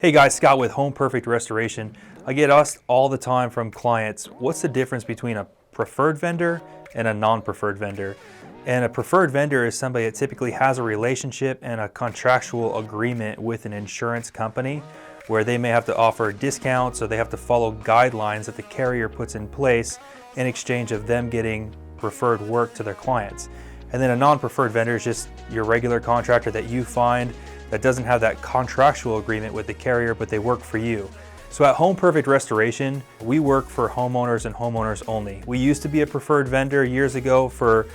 Hey guys, Scott with Home Perfect Restoration. I get asked all the time from clients, what's the difference between a preferred vendor and a non-preferred vendor? And a preferred vendor is somebody that typically has a relationship and a contractual agreement with an insurance company where they may have to offer discounts or they have to follow guidelines that the carrier puts in place in exchange of them getting preferred work to their clients. And then a non-preferred vendor is just your regular contractor that you find that doesn't have that contractual agreement with the carrier, but they work for you. So at Home Perfect Restoration, we work for homeowners and homeowners only. We used to be a preferred vendor years ago for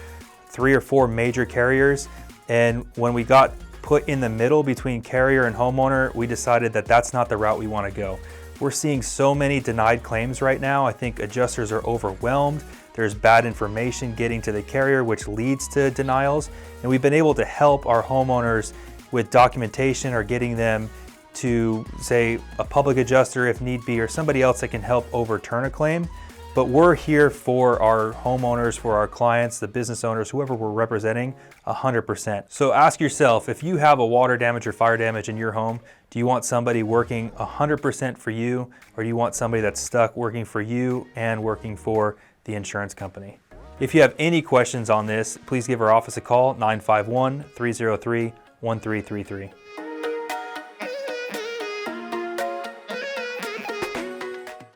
3 or 4 major carriers. And when we got put in the middle between carrier and homeowner, we decided that that's not the route we want to go. We're seeing so many denied claims right now. I think adjusters are overwhelmed. There's bad information getting to the carrier, which leads to denials. And we've been able to help our homeowners with documentation or getting them to, say, a public adjuster if need be, or somebody else that can help overturn a claim. But we're here for our homeowners, for our clients, the business owners, whoever we're representing, 100%. So ask yourself, if you have a water damage or fire damage in your home, do you want somebody working 100% for you, or do you want somebody that's stuck working for you and working for the insurance company? If you have any questions on this, please give our office a call, 951-303-1333.